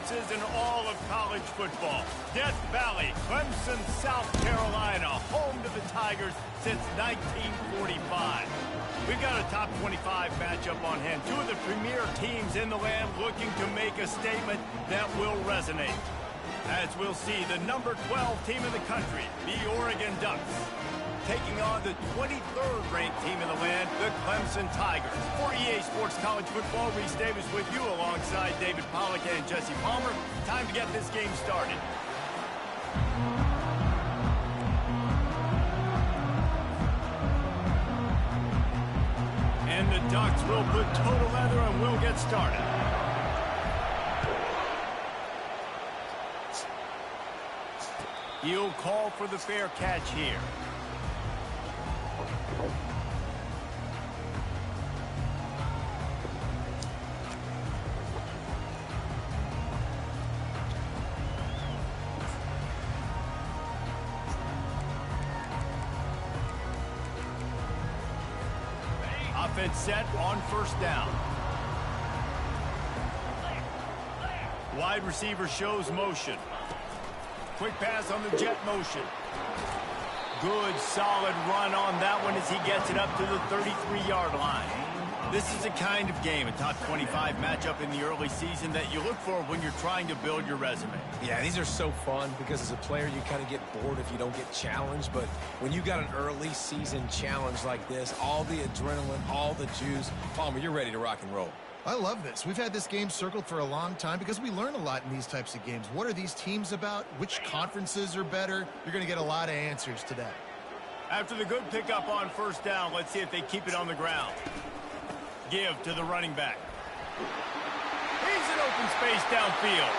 differences in all of college football. Death Valley, Clemson, South Carolina, home to the Tigers since 1945. We've got a top 25 matchup on hand. Two of the premier teams in the land looking to make a statement that will resonate. As we'll see, the number 12 team in the country, the Oregon Ducks, taking on the 23rd ranked team in the land, the Clemson Tigers. For EA Sports College Football, Reese Davis with you alongside David Pollack and Jesse Palmer. Time to get this game started. And the Ducks will put total leather and we'll get started. He'll call for the fair catch here. Offense set on first down. Wide receiver shows motion. Quick pass on the jet motion. Good, solid run on that one as he gets it up to the 33-yard line. This is a kind of game, a top 25 matchup in the early season that you look for when you're trying to build your resume. Yeah, these are so fun because as a player, you kind of get bored if you don't get challenged. But when you got an early season challenge like this, all the adrenaline, all the juice, Palmer, you're ready to rock and roll. I love this. We've had this game circled for a long time because we learn a lot in these types of games. What are these teams about? Which conferences are better? You're going to get a lot of answers today. After the good pickup on first down, let's see if they keep it on the ground. Give to the running back. He's in open space downfield.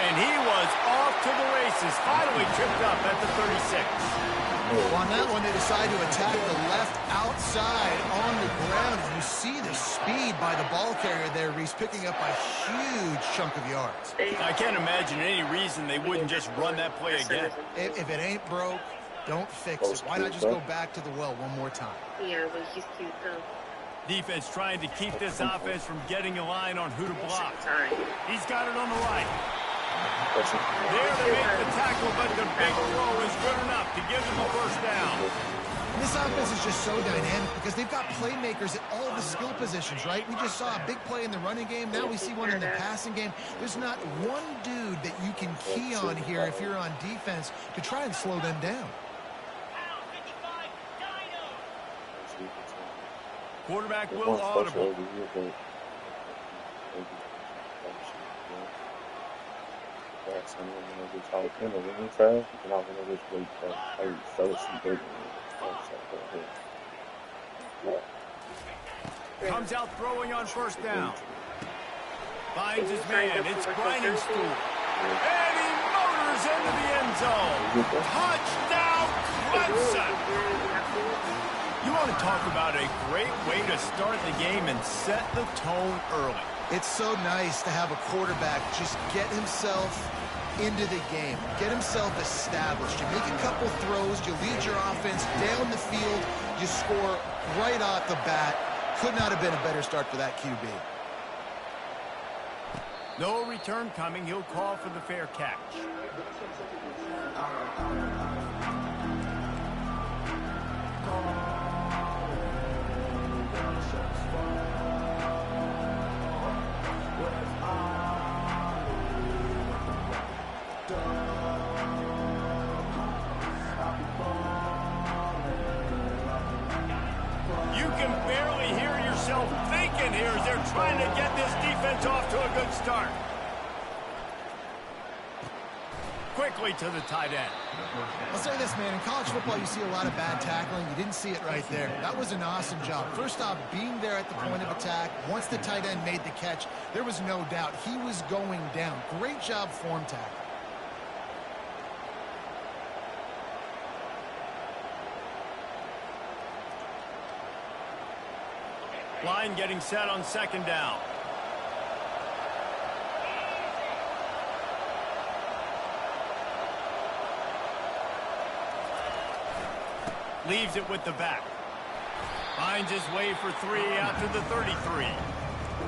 And he was off to the races. Finally tripped up at the 36. On that one, they decide to attack the left outside on the ground. And you see the speed by the ball carrier there, Reese, picking up a huge chunk of yards. I can't imagine any reason they wouldn't just run that play again. If it ain't broke, don't fix it. Why not just go back to the well one more time? Yeah, but he's cute, though. Defense trying to keep this offense from getting a line on who to block. He's got it on the right. There to make the tackle, but the big throw is good enough to give them a first down. And this offense is just so dynamic because they've got playmakers at all the skill positions, right? We just saw a big play in the running game. Now we see one in the passing game. There's not one dude that you can key on here if you're on defense to try and slow them down. Quarterback will audible. Comes out throwing on first down. Finds his man. It's grinding stool. And he motors into the end zone. Touchdown, Clemson! You want to talk about a great way to start the game and set the tone early. It's so nice to have a quarterback just get himself into the game, get himself established. You make a couple throws, you lead your offense down the field, you score right off the bat. Could not have been a better start for that QB. No return coming. He'll call for the fair catch. You can barely hear yourself thinking here as they're trying to get this defense off to a good start. Quickly to the tight end. I'll say this, man. In college football, you see a lot of bad tackling. You didn't see it right there. That was an awesome job. First off, being there at the point of attack. Once the tight end made the catch, there was no doubt he was going down. Great job form tackle. Line getting set on second down. Leaves it with the back. Finds his way for three out to the 33.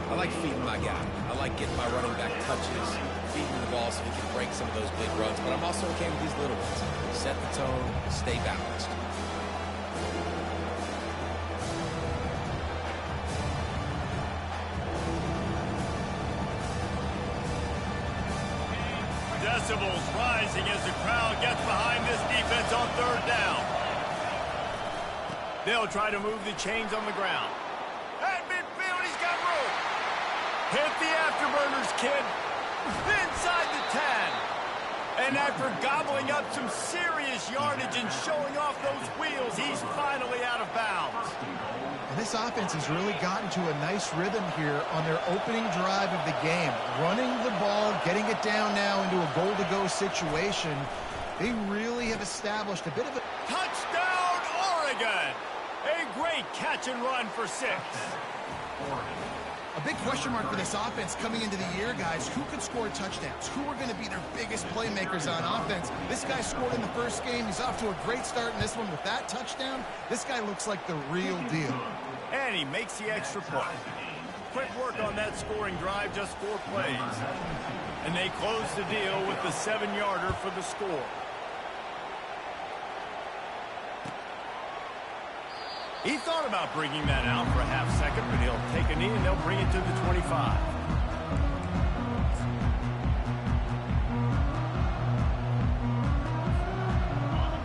I like feeding my guy. I like getting my running back touches, feeding the ball so he can break some of those big runs. But I'm also okay with these little ones. Set the tone, stay balanced. Decibels rising as the crowd gets behind this defense on third down. They'll try to move the chains on the ground. At midfield, he's got room. Hit the afterburners, kid. Inside the 10. And after gobbling up some serious yardage and showing off those wheels, he's finally out of bounds. And this offense has really gotten to a nice rhythm here on their opening drive of the game. Running the ball, getting it down now into a goal-to-go situation. They really have established a bit of a... Touchdown, Oregon! A great catch and run for 6. A big question mark for this offense coming into the year, guys. Who could score touchdowns? Who are going to be their biggest playmakers on offense? This guy scored in the first game. He's off to a great start in this one with that touchdown. This guy looks like the real deal. And he makes the extra point. Quick work on that scoring drive, just 4 plays. And they close the deal with the 7-yarder for the score. He thought about bringing that out for a half second, but he'll take a knee and they'll bring it to the 25.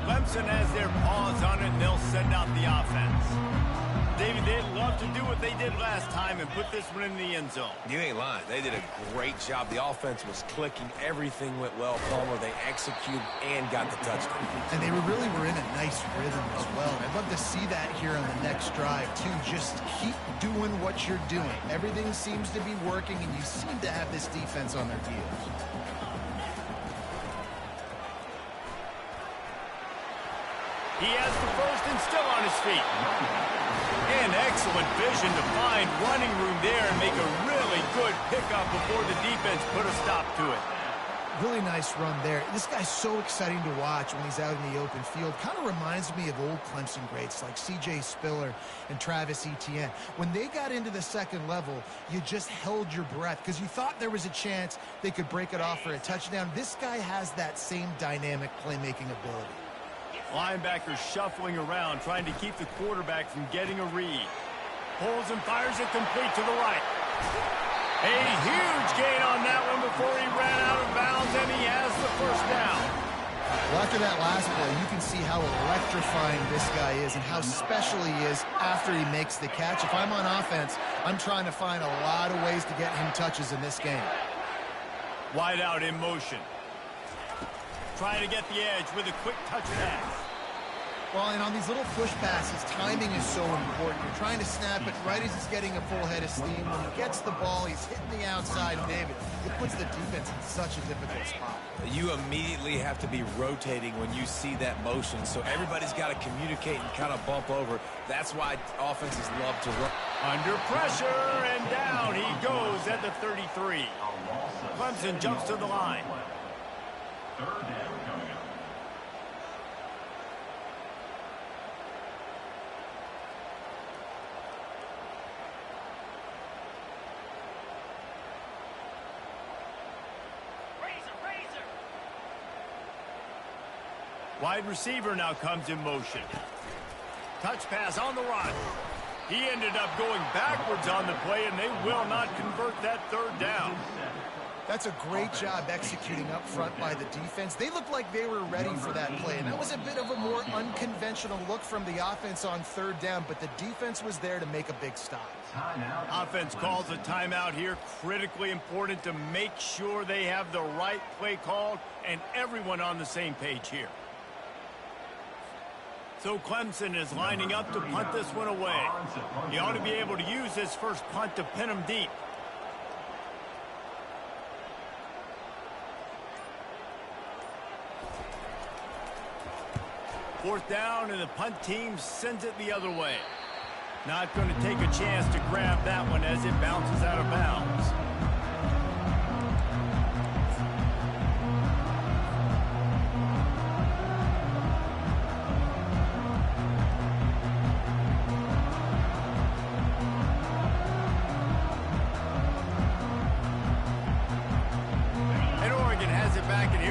Clemson has their paws on it and they'll send out the offense. David, they'd love to do what they did last time and put this one in the end zone. You ain't lying. They did a great job. The offense was clicking. Everything went well, Palmer. They executed and got the touchdown. And they really were in a nice rhythm as well. I'd love to see that here on the next drive, too. Just keep doing what you're doing. Everything seems to be working, and you seem to have this defense on their heels. He has the first and still on his feet. And excellent vision to find running room there and make a really good pickup before the defense put a stop to it. Really nice run there. This guy's so exciting to watch when he's out in the open field. Kind of reminds me of old Clemson greats like C.J. Spiller and Travis Etienne. When they got into the second level, you just held your breath because you thought there was a chance they could break it off for a touchdown. This guy has that same dynamic playmaking ability. Linebacker shuffling around, trying to keep the quarterback from getting a read. Pulls and fires it complete to the right. A huge gain on that one before he ran out of bounds, and he has the first down. Well, after that last play, you can see how electrifying this guy is and how special he is after he makes the catch. If I'm on offense, I'm trying to find a lot of ways to get him touches in this game. Wide out in motion. Trying to get the edge with a quick touch pass. Well, and on these little push passes, timing is so important. You're trying to snap it right as he's getting a full head of steam. When he gets the ball, he's hitting the outside, David. It puts the defense in such a difficult spot. You immediately have to be rotating when you see that motion, so everybody's got to communicate and kind of bump over. That's why offenses love to run. Under pressure, and down he goes at the 33. Clemson jumps to the line. Third down coming up. Wide receiver now comes in motion. Touch pass on the run. He ended up going backwards on the play, and they will not convert that third down. That's a great job executing up front by the defense. They looked like they were ready for that play, and that was a bit of a more unconventional look from the offense on third down, but the defense was there to make a big stop. Offense calls a timeout here. Critically important to make sure they have the right play called and everyone on the same page here. So Clemson is lining up to punt this one away. He ought to be able to use this first punt to pin him deep. Fourth down, and the punt team sends it the other way. Not going to take a chance to grab that one as it bounces out of bounds.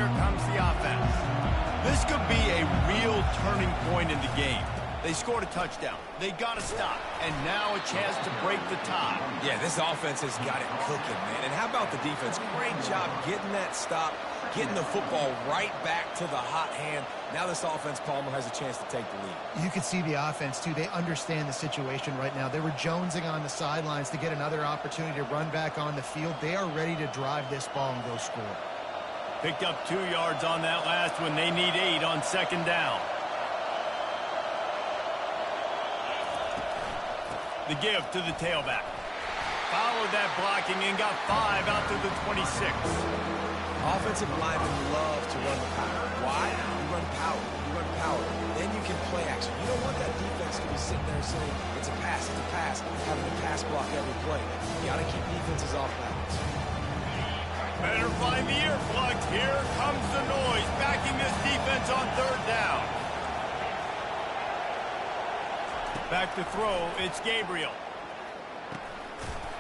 here comes the offense. This could be a real turning point in the game. They scored a touchdown. They got to stop. And now a chance to break the tie. Yeah, this offense has got it cooking, man. And how about the defense? Great job getting that stop, getting the football right back to the hot hand. Now this offense, Palmer, has a chance to take the lead. You can see the offense, too. They understand the situation right now. They were jonesing on the sidelines to get another opportunity to run back on the field. They are ready to drive this ball and go score. Picked up 2 yards on that last one. They need 8 on second down. The give to the tailback. Followed that blocking and got 5 out to the 26. Offensive linemen love to run the power. Why? You run power. You run power. Then you can play action. You don't want that defense to be sitting there saying, it's a pass, having to pass block every play. You got to keep defenses off balance. Better find the earplugs. Here comes the noise, backing this defense on third down. Back to throw, it's Gabriel.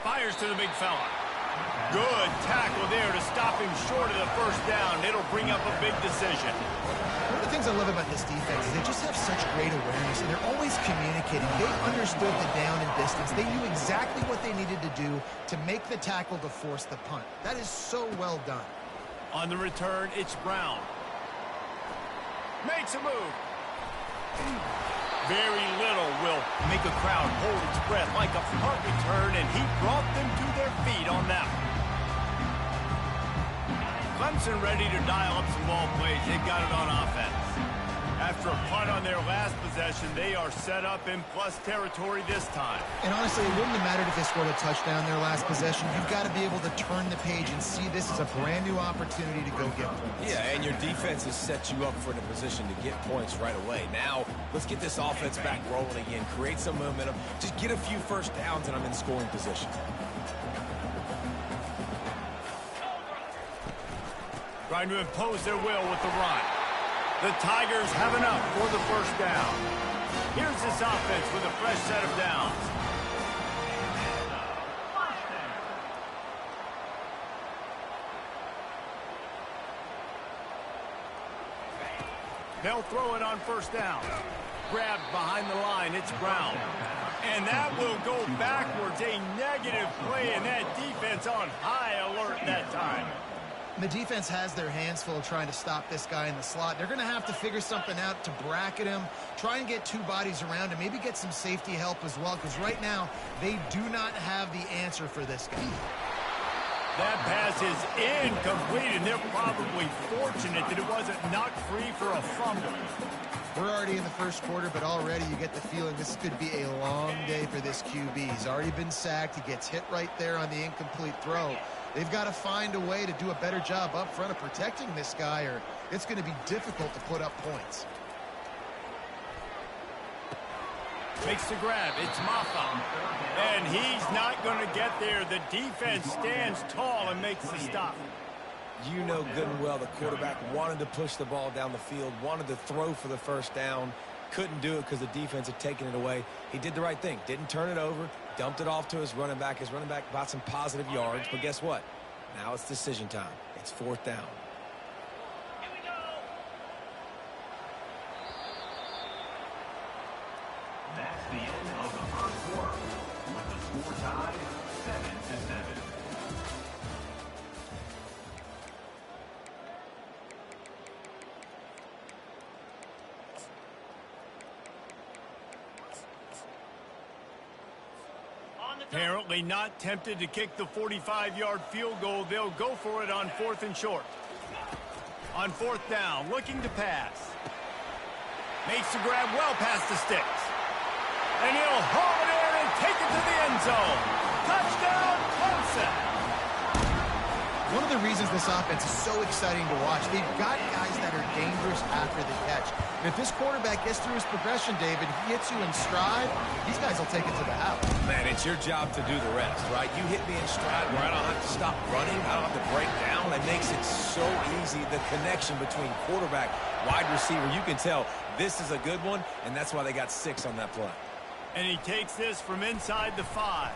Fires to the big fella. Good tackle there to stop him short of the first down. It'll bring up a big decision. One of the things I love about this defense is they just have such great awareness, and they're always communicating. They understood the down and distance. They knew exactly what they needed to do to make the tackle to force the punt. That is so well done. On the return, it's Brown. Makes a move. Very little will make a crowd hold its breath like a punt return, and he brought them to their feet on that one. Clemson ready to dial up some ball plays. They've got it on offense. After a punt on their last possession, they are set up in plus territory this time. And honestly, it wouldn't have mattered if they scored a touchdown their last possession. You've got to be able to turn the page and see this as a brand new opportunity to go get points. Yeah, and your defense has set you up for the position to get points right away. Now, let's get this offense back rolling again, create some momentum, just get a few first downs, and I'm in scoring position. Trying to impose their will with the run. The Tigers have enough for the first down. Here's this offense with a fresh set of downs. They'll throw it on first down. Grabbed behind the line, it's Brown. And that will go backwards. A negative play, and that defense on high alert that time. The defense has their hands full trying to stop this guy in the slot. They're going to have to figure something out to bracket him, try and get 2 bodies around him, maybe get some safety help as well, because right now they do not have the answer for this guy. That pass is incomplete, and they're probably fortunate that it wasn't knocked free for a fumble. We're already in the first quarter, but already you get the feeling this could be a long day for this QB. He's already been sacked. He gets hit right there on the incomplete throw. They've got to find a way to do a better job up front of protecting this guy, or it's going to be difficult to put up points. Makes the grab. It's Maffa. And he's not going to get there. The defense stands tall and makes the stop. You know good and well the quarterback wanted to push the ball down the field, wanted to throw for the first down, couldn't do it because the defense had taken it away. He did the right thing. Didn't turn it over, dumped it off to his running back. His running back got some positive yards, but guess what? Now it's decision time. It's 4th down. That's the end of the first quarter, with the score tied 7-7. Apparently not tempted to kick the 45-yard field goal. They'll go for it on 4th and short. On 4th down, looking to pass. Makes the grab well past the sticks. And he'll haul it in and take it to the end zone. Touchdown, Clemson. One of the reasons this offense is so exciting to watch, they've got guys that are dangerous after the catch. And if this quarterback gets through his progression, David, he hits you in stride, these guys will take it to the house. Man, it's your job to do the rest, right? You hit me in stride where I don't have to stop running. I don't have to break down. It makes it so easy. The connection between quarterback, wide receiver, you can tell this is a good one, and that's why they got 6 on that play. And he takes this from inside the 5.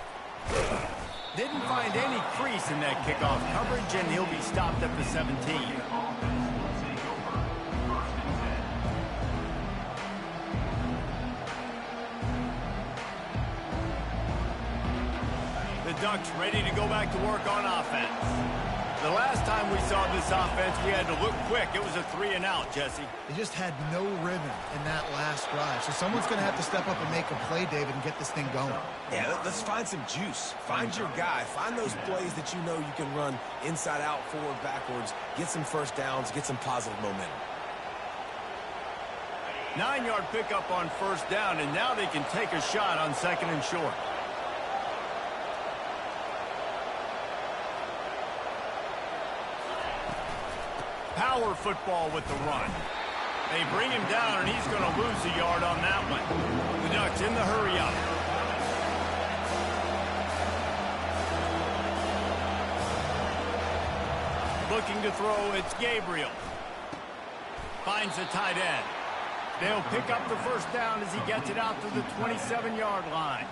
Didn't find any crease in that kickoff coverage, and he'll be stopped at the 17. Ducks ready to go back to work on offense. The last time we saw this offense, we had to look quick. It was a 3-and-out, Jesse. They just had no rhythm in that last drive. So someone's going to have to step up and make a play, David, and get this thing going. Yeah, let's find some juice. Find your guy. Find those plays that you know you can run inside out, forward, backwards. Get some first downs. Get some positive momentum. 9-yard pickup on first down, and now they can take a shot on 2nd and short. Power football with the run. They bring him down, and he's going to lose a yard on that one. The Ducks in the hurry up. Looking to throw, it's Gabriel. Finds the tight end. They'll pick up the first down as he gets it out to the 27-yard line.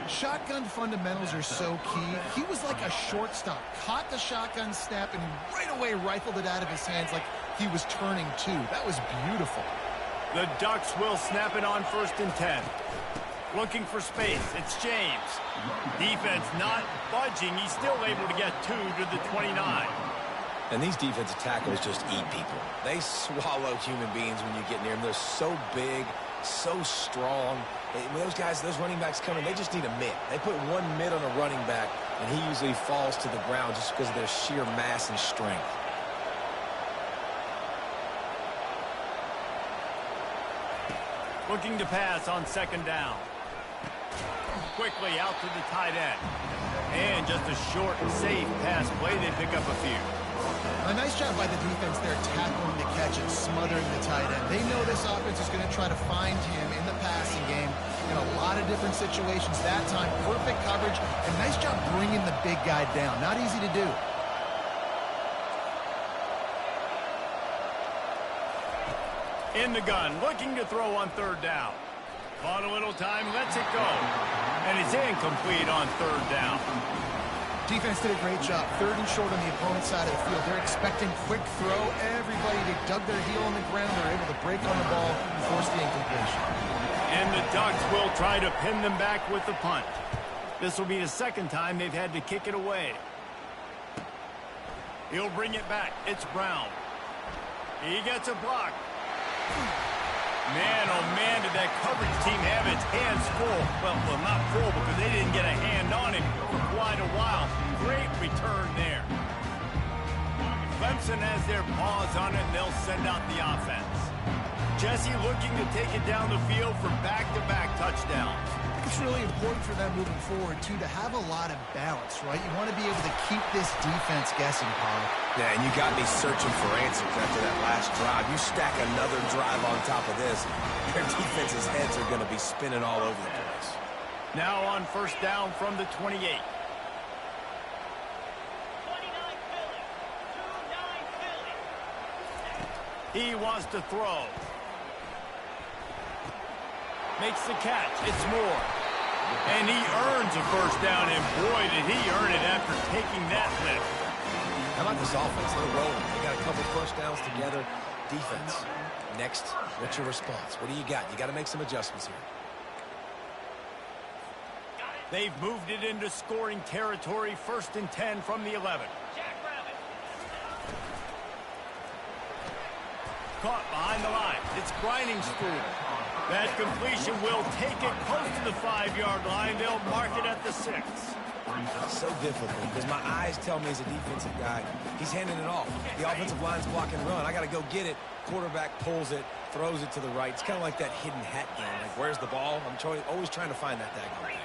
Shotgun fundamentals are so key. He was like a shortstop. Caught the shotgun snap and right away rifled it out of his hands like he was turning two. That was beautiful. The Ducks will snap it on 1st and 10. Looking for space. It's James. Defense not budging. He's still able to get 2 to the 29. And these defensive tackles just eat people. They swallow human beings when you get near them. They're so big, so strong. When those guys, those running backs come in, they just need a mitt. They put one mitt on a running back, and he usually falls to the ground just because of their sheer mass and strength. Looking to pass on 2nd down. Quickly out to the tight end. And just a short, safe pass play. They pick up a few. A nice job by the defense there tackling the catch and smothering the tight end. They know this offense is going to try to find him in the passing game in a lot of different situations. That time, perfect coverage, and nice job bringing the big guy down. Not easy to do. In the gun, looking to throw on 3rd down. Caught a little time, lets it go. And it's incomplete on 3rd down. Defense did a great job. 3rd and short on the opponent's side of the field. They're expecting quick throw. Everybody, they dug their heel on the ground. They're able to break on the ball and force the incompletion. And the Ducks will try to pin them back with the punt. This will be the 2nd time they've had to kick it away. He'll bring it back. It's Brown. He gets a block. Man, oh man, did that coverage team have its hands full. Well, not full because they didn't get a hand on him for quite a while. Great return there. Clemson has their paws on it, and they'll send out the offense. Jesse looking to take it down the field for back-to-back touchdowns. I think it's really important for them moving forward, too, to have a lot of balance, right? You want to be able to keep this defense guessing, Paul. Yeah, and you got me searching for answers after that last drive. You stack another drive on top of this, their defense's heads are going to be spinning all over the place. Now on 1st down from the 28. He wants to throw. Makes the catch. It's Moore. And he earns a 1st down, and boy, did he earn it after taking that lift. How about this offense? They're rolling. They got a couple 1st downs together. Defense. Next, what's your response? What do you got? You got to make some adjustments here. They've moved it into scoring territory. 1st and 10 from the 11. Caught behind the line. It's grinding spool. That completion will take it close to the 5-yard line. They'll mark it at the 6. So difficult because my eyes tell me as a defensive guy, he's handing it off. The offensive line's blocking run. I got to go get it. Quarterback pulls it, throws it to the right. It's kind of like that hidden hat game. Like, where's the ball? I'm always trying to find that daggone thing.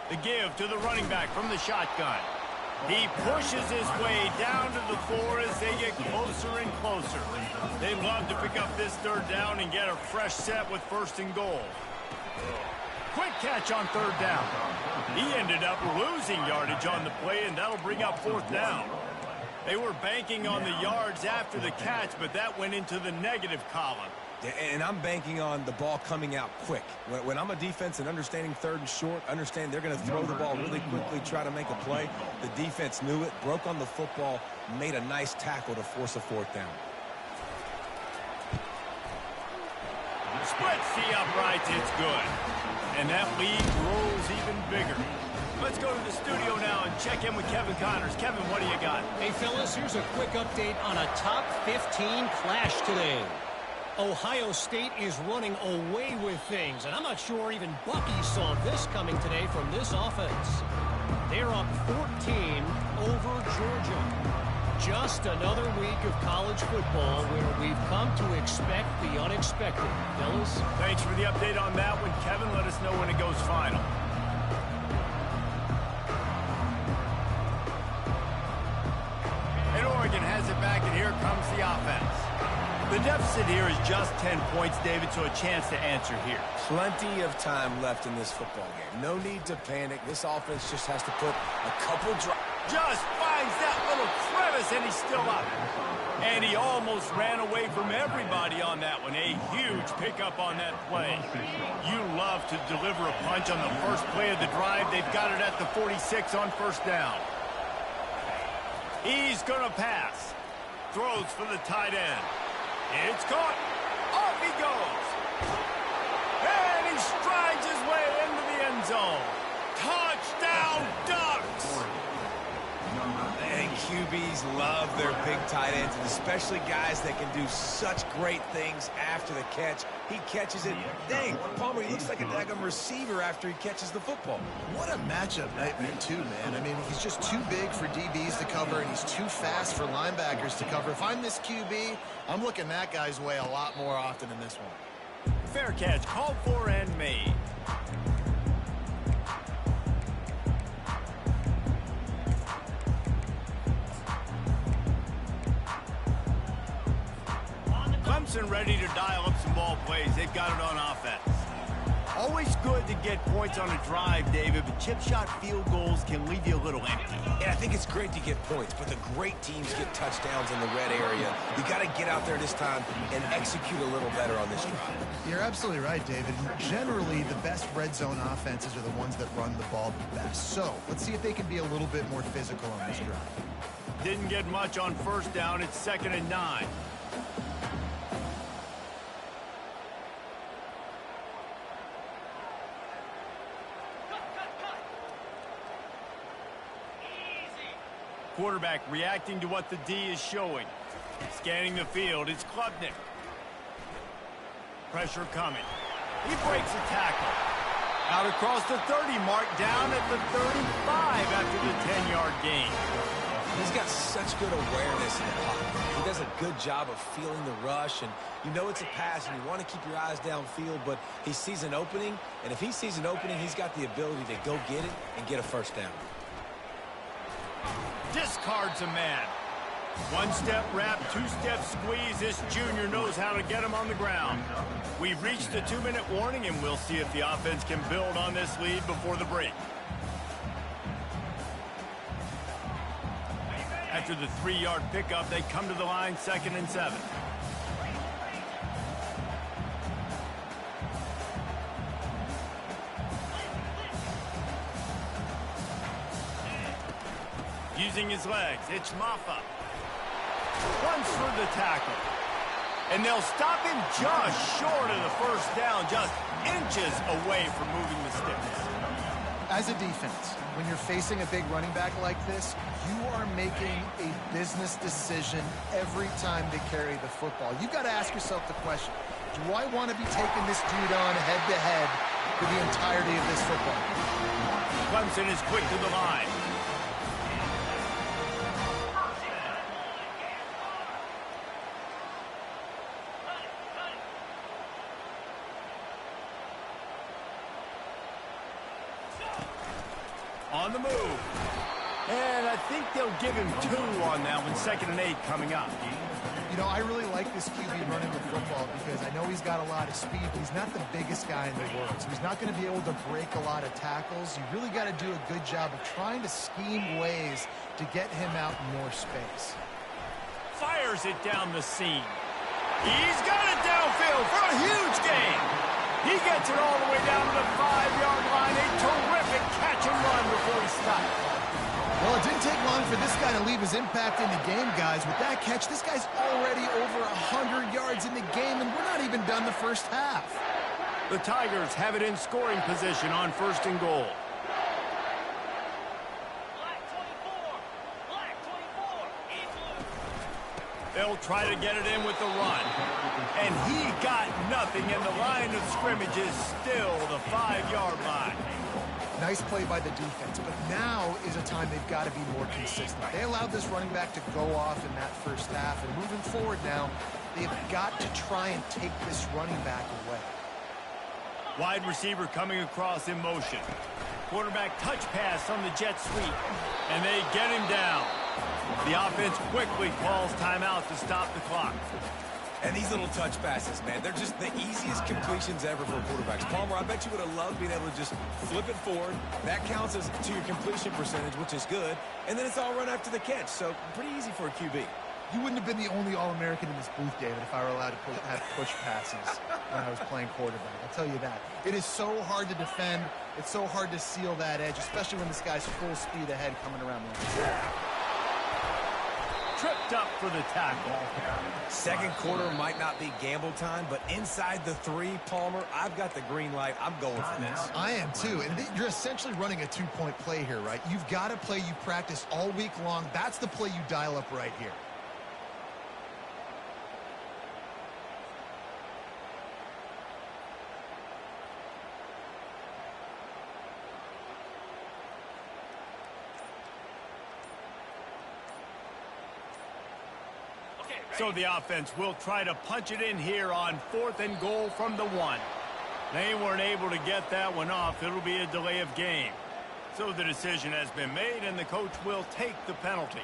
The give to the running back from the shotgun. He pushes his way down to the floor as they get closer and closer. They'd love to pick up this 3rd down and get a fresh set with 1st and goal. Quick catch on 3rd down. He ended up losing yardage on the play, and that'll bring up 4th down. They were banking on the yards after the catch, but that went into the negative column. And I'm banking on the ball coming out quick. When I'm a defense and understanding 3rd and short, understand they're going to throw the ball really quickly, try to make a play. The defense knew it, broke on the football, made a nice tackle to force a 4th down. Splits the uprights, it's good. And that lead grows even bigger. Let's go to the studio now and check in with Kevin Connors. Kevin, what do you got? Hey, fellas, here's a quick update on a top 15 clash today. Ohio State is running away with things, and I'm not sure even Bucky saw this coming today from this offense. They're up 14 over Georgia. Just another week of college football where we've come to expect the unexpected. Fellas? Thanks for the update on that one, Kevin. Let us know when it goes final. And Oregon has it back, and here comes the offense. The deficit here is just 10 points, David, so a chance to answer here. Plenty of time left in this football game. No need to panic. This offense just has to put a couple drives. Just finds that little crevice, and he's still up. And he almost ran away from everybody on that one. A huge pickup on that play. You love to deliver a punch on the first play of the drive. They've got it at the 46 on first down. He's going to pass. Throws for the tight end. It's caught. Off he goes. And he strides his way into the end zone. Touchdown, Ducks! And QBs love their big tight ends, and especially guys that can do such great things after the catch. He catches it. Dang, Palmer, he looks like a daggum receiver after he catches the football. What a matchup nightmare, too, man. I mean, he's just too big for DBs to cover, and he's too fast for linebackers to cover. If I'm this QB, I'm looking that guy's way a lot more often than this one. Fair catch, called for and made. Clemson ready to dial up some ball plays. They've got it on offense. Always good to get points on a drive, David, but chip shot field goals can leave you a little empty. And I think it's great to get points, but the great teams get touchdowns in the red area. You got to get out there this time and execute a little better on this drive. You're absolutely right, David. Generally, the best red zone offenses are the ones that run the ball the best. So let's see if they can be a little bit more physical on this drive. Didn't get much on first down. It's 2nd and 9. Quarterback reacting to what the D is showing. Scanning the field, it's Klubnik. Pressure coming. He breaks a tackle. Out across the 30 mark, down at the 35 after the 10-yard gain. He's got such good awareness in the pocket. He does a good job of feeling the rush, and you know it's a pass, and you want to keep your eyes downfield, but he sees an opening, and if he sees an opening, he's got the ability to go get it and get a first down. Discards a man. One-step wrap, two-step squeeze. This junior knows how to get him on the ground. We've reached the 2-minute warning, and we'll see if the offense can build on this lead before the break. After the 3-yard pickup, they come to the line, 2nd and 7. Using his legs, it's Maffa. Runs for the tackle. And they'll stop him just short of the first down, just inches away from moving the sticks. As a defense, when you're facing a big running back like this, you are making a business decision every time they carry the football. You've got to ask yourself the question, do I want to be taking this dude on head-to-head for the entirety of this football? Clemson is quick to the line. On the move. And I think they'll give him 2 on that one. 2nd and 8 coming up. You know, I really like this QB running the football because I know he's got a lot of speed, but he's not the biggest guy in the world. So he's not going to be able to break a lot of tackles. You really got to do a good job of trying to scheme ways to get him out in more space. Fires it down the seam. He's got it downfield for a huge gain. He gets it all the way down to the 5-yard line. A terrific catch and run before he stopped. Well, it didn't take long for this guy to leave his impact in the game, guys. With that catch, this guy's already over 100 yards in the game, and we're not even done the first half. The Tigers have it in scoring position on 1st and goal. They'll try to get it in with the run. And he got nothing, and the line of scrimmage is still the 5-yard line. Nice play by the defense, but now is a time they've got to be more consistent. They allowed this running back to go off in that first half, and moving forward now, they've got to try and take this running back away. Wide receiver coming across in motion. Quarterback touch pass on the jet sweep, and they get him down. The offense quickly calls timeout to stop the clock. And these little touch passes, man, they're just the easiest completions ever for quarterbacks. Palmer, I bet you would have loved being able to just flip it forward. That counts as to your completion percentage, which is good. And then it's all run after the catch, so pretty easy for a QB. You wouldn't have been the only All-American in this booth, David, if I were allowed to have push passes when I was playing quarterback. I'll tell you that. It is so hard to defend. It's so hard to seal that edge, especially when this guy's full speed ahead coming around the line. Tripped up for the tackle. Second quarter might not be gamble time, but inside the 3, Palmer, I've got the green light. I'm going for this. I am too, and you're essentially running a 2-point play here, right? You've got a play you practice all week long. That's the play you dial up right here. So the offense will try to punch it in here on 4th and goal from the 1. They weren't able to get that one off. It'll be a delay of game. So the decision has been made, and the coach will take the penalty.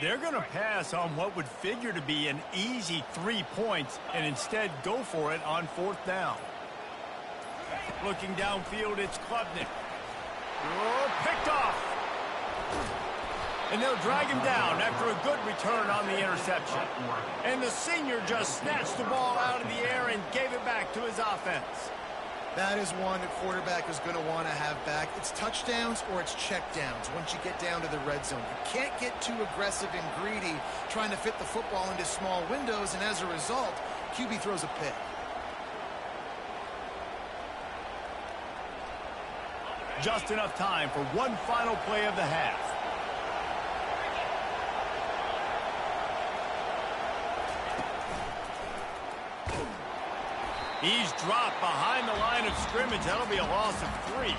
They're going to pass on what would figure to be an easy 3 points and instead go for it on 4th down. Looking downfield, it's Klubnik. Oh, picked off. And they'll drag him down after a good return on the interception. And the senior just snatched the ball out of the air and gave it back to his offense. That is one a quarterback is going to want to have back. It's touchdowns or it's checkdowns once you get down to the red zone. You can't get too aggressive and greedy trying to fit the football into small windows, and as a result, QB throws a pick. Just enough time for one final play of the half. He's dropped behind the line of scrimmage. That'll be a loss of 3.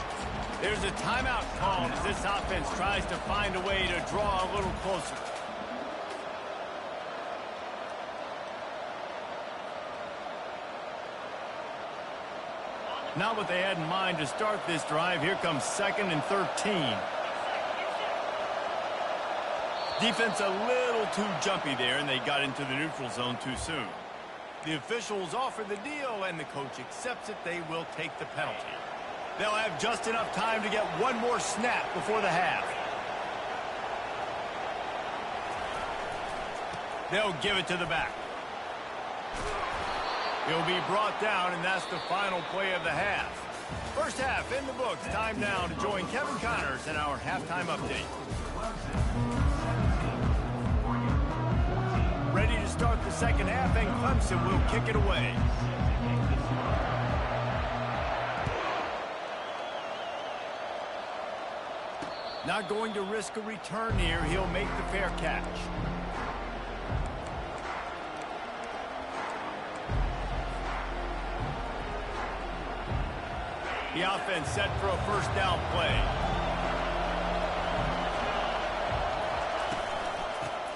There's a timeout called as this offense tries to find a way to draw a little closer. Not what they had in mind to start this drive. Here comes 2nd and 13. Defense a little too jumpy there, and they got into the neutral zone too soon. The officials offer the deal, and the coach accepts it. They will take the penalty. They'll have just enough time to get one more snap before the half. They'll give it to the back. He'll be brought down, and that's the final play of the half. First half in the books. Time now to join Kevin Connors in our halftime update. Ready to start the second half, and Clemson will kick it away. Not going to risk a return here. He'll make the fair catch. The offense set for a first down play.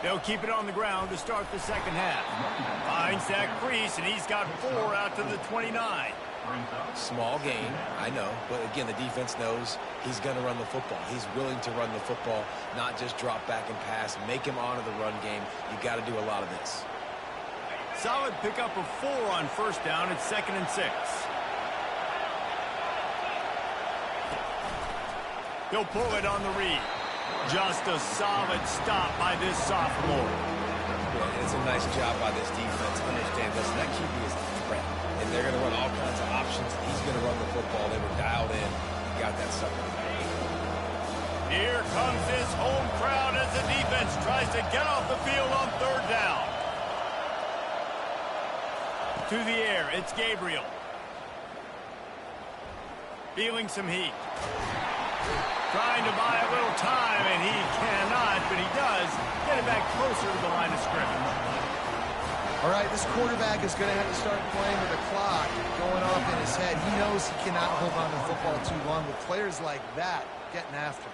They'll keep it on the ground to start the second half. Finds that crease, and he's got 4 out to the 29. Small gain, I know, but again, the defense knows he's going to run the football. He's willing to run the football, not just drop back and pass, make him honor the run game. You got to do a lot of this. Solid pickup of 4 on first down. It's 2nd and 6. He'll pull it on the read. Just a solid stop by this sophomore. Yeah, it's a nice job by this defense. Understand, listen, that QB is a threat. and they're going to run all kinds of options. He's going to run the football. They were dialed in. He got that sucker. Here comes his home crowd as the defense tries to get off the field on third down. To the air, it's Gabriel. Feeling some heat. Trying to buy a little time, and he cannot, but he does get it back closer to the line of scrimmage. All right, this quarterback is going to have to start playing with the clock going off in his head. He knows he cannot hold on to the football too long with players like that getting after him.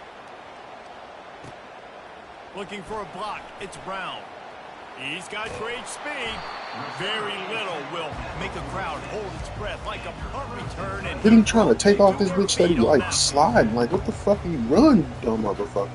Looking for a block, it's Brown. He's got great speed. Very little will make a crowd hold its breath like a punt return. And Then he trying to take off this bitch that he like sliding. Like, what the fuck he run, dumb motherfucker?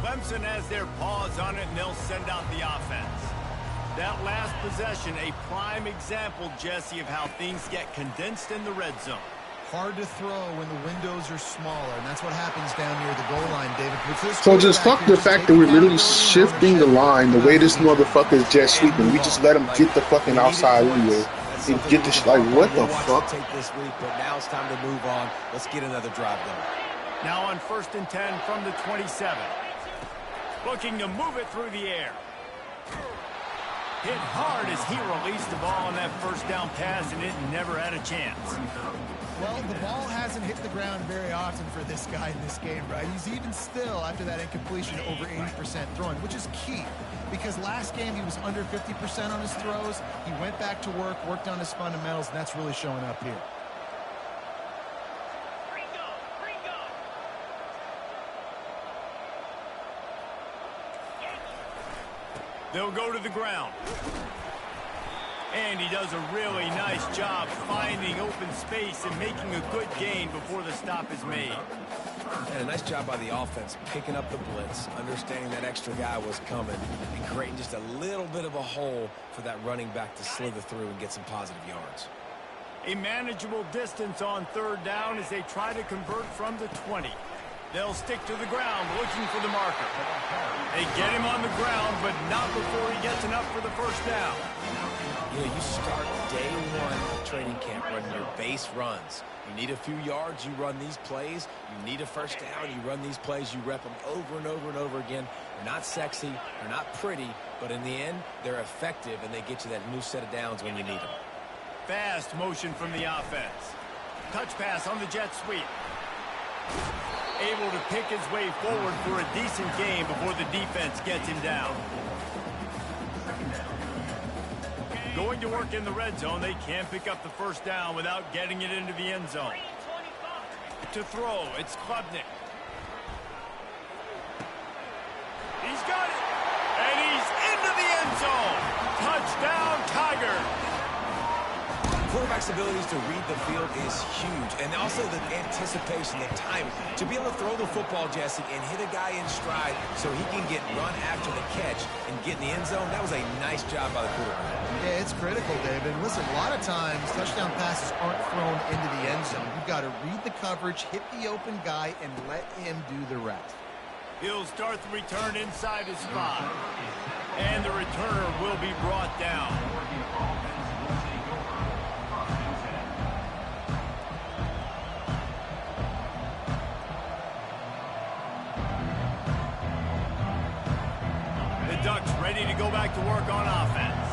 Clemson has their paws on it, and they'll send out the offense. That last possession, a prime example, Jesse, of how things get condensed in the red zone. Hard to throw when the windows are smaller, and that's what happens down near the goal line, David. So just fuck the fact that we're literally shifting the line the way this motherfucker is jet sweeping. We just let him get the fucking outside anyway and get the like what the fuck? Take this week, but now it's time to move on. Let's get another drive going. Now on 1st and 10 from the 27. Looking to move it through the air. Hit hard as he released the ball on that first down pass, and it never had a chance. Well, the ball hasn't hit the ground very often for this guy in this game, right? He's even still, after that incompletion, over 80% throwing, which is key. Because last game he was under 50% on his throws. He went back to work, worked on his fundamentals, and that's really showing up here. They'll go to the ground. And he does a really nice job finding open space and making a good gain before the stop is made. And a nice job by the offense picking up the blitz, understanding that extra guy was coming, and creating just a little bit of a hole for that running back to slither through and get some positive yards. A manageable distance on third down as they try to convert from the 20. They'll stick to the ground looking for the marker. They get him on the ground, but not before he gets enough for the first down. You know, you start day one of training camp running your base runs. You need a few yards, you run these plays. You need a first down, you run these plays. You rep them over and over and over again. They're not sexy, they're not pretty, but in the end, they're effective, and they get you that new set of downs when you need them. Fast motion from the offense. Touch pass on the jet sweep. Able to pick his way forward for a decent game before the defense gets him down. Going to work in the red zone, they can't pick up the first down without getting it into the end zone. To throw, it's Klubnik. He's got it, and he's into the end zone. Touchdown, Tigers. Quarterback's abilities to read the field is huge, and also the anticipation, the timing. To be able to throw the football, Jesse, and hit a guy in stride so he can get run after the catch and get in the end zone, that was a nice job by the quarterback. Yeah, it's critical, David. Listen, a lot of times touchdown passes aren't thrown into the end zone. You've got to read the coverage, hit the open guy, and let him do the rest. He'll start the return inside his spot, and the returner will be brought down. Ducks ready to go back to work on offense.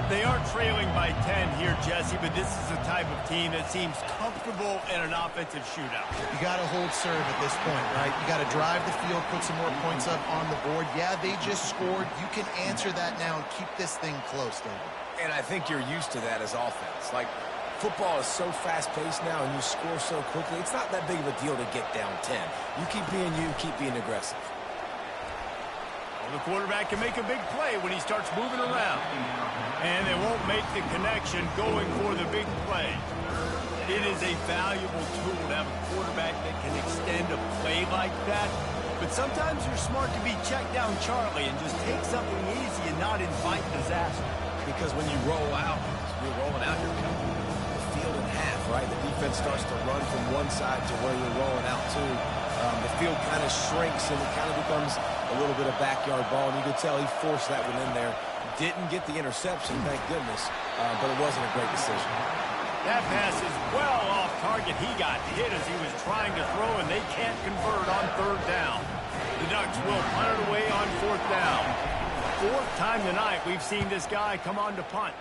They are trailing by 10 here, Jesse, but this is the type of team that seems comfortable in an offensive shootout. You got to hold serve at this point, right? You got to drive the field, put some more points up on the board. Yeah, they just scored. You can answer that now and keep this thing close, David. And I think you're used to that as offense. Like, Football is so fast-paced now, and you score so quickly, it's not that big of a deal to get down 10. You keep being you, keep being aggressive. Well, the quarterback can make a big play when he starts moving around. And they won't make the connection going for the big play. It is a valuable tool to have a quarterback that can extend a play like that. But sometimes you're smart to be check down Charlie and just take something easy and not invite disaster. Because when you roll out, you're rolling out, you're cutting the field in half, right? The defense starts to run from one side to where you're rolling out to. The field kind of shrinks and it kind of becomes a little bit of backyard ball. And you could tell he forced that one in there. Didn't get the interception, thank goodness, but it wasn't a great decision. That pass is well off target. He got hit as he was trying to throw, and they can't convert on 3rd down. The Ducks will punt it away on 4th down. 4th time tonight we've seen this guy come on to punt.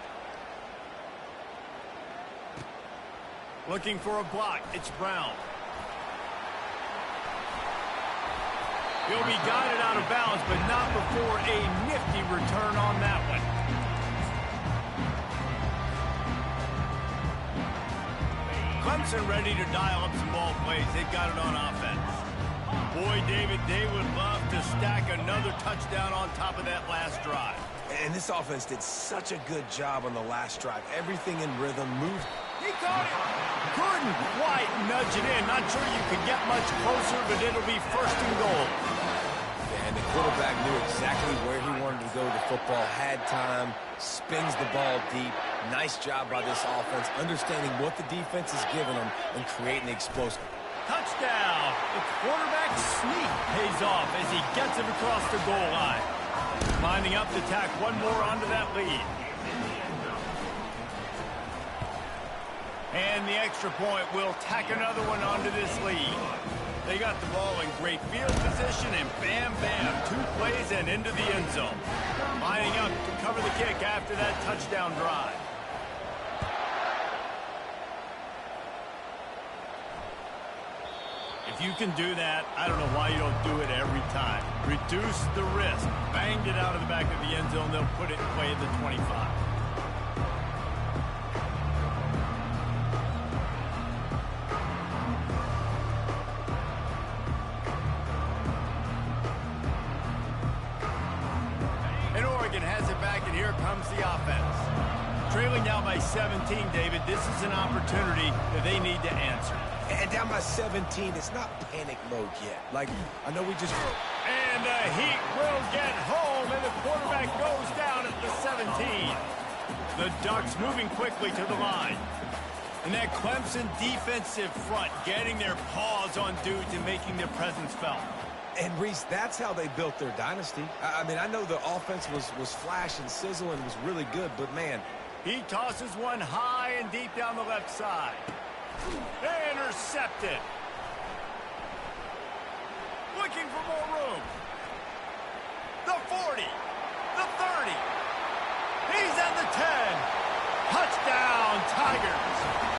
Looking for a block. It's Brown. He'll be guided out of bounds, but not before a nifty return on that one. Clemson ready to dial up some ball plays. They've got it on offense. Boy, David, they would love to stack another touchdown on top of that last drive. And this offense did such a good job on the last drive. Everything in rhythm, moved. He caught it. Couldn't quite nudge it in. Not sure you could get much closer, but it'll be 1st and goal. And the quarterback knew exactly where he wanted to go with the football, had time, spins the ball deep. Nice job by this offense, understanding what the defense is giving them and creating the explosive. Touchdown! The quarterback sneak pays off as he gets it across the goal line. Lining up to tack one more onto that lead. And the extra point will tack another one onto this lead. They got the ball in great field position, and bam, bam, 2 plays and into the end zone. Lining up to cover the kick after that touchdown drive. If you can do that, I don't know why you don't do it every time. Reduce the risk. Banged it out of the back of the end zone. They'll put it in play at the 25. Has it back, and here comes the offense. Trailing now by 17, David. This is an opportunity that they need to answer. And down by 17, it's not panic mode yet. Like, I know we just... And the Heat will get home, and the quarterback goes down at the 17. The Ducks moving quickly to the line. And that Clemson defensive front getting their paws on dudes and making their presence felt. And, Reese, that's how they built their dynasty. I mean, I know the offense was flash and sizzle and was really good, but, man. He tosses one high and deep down the left side. Intercepted. Looking for more room.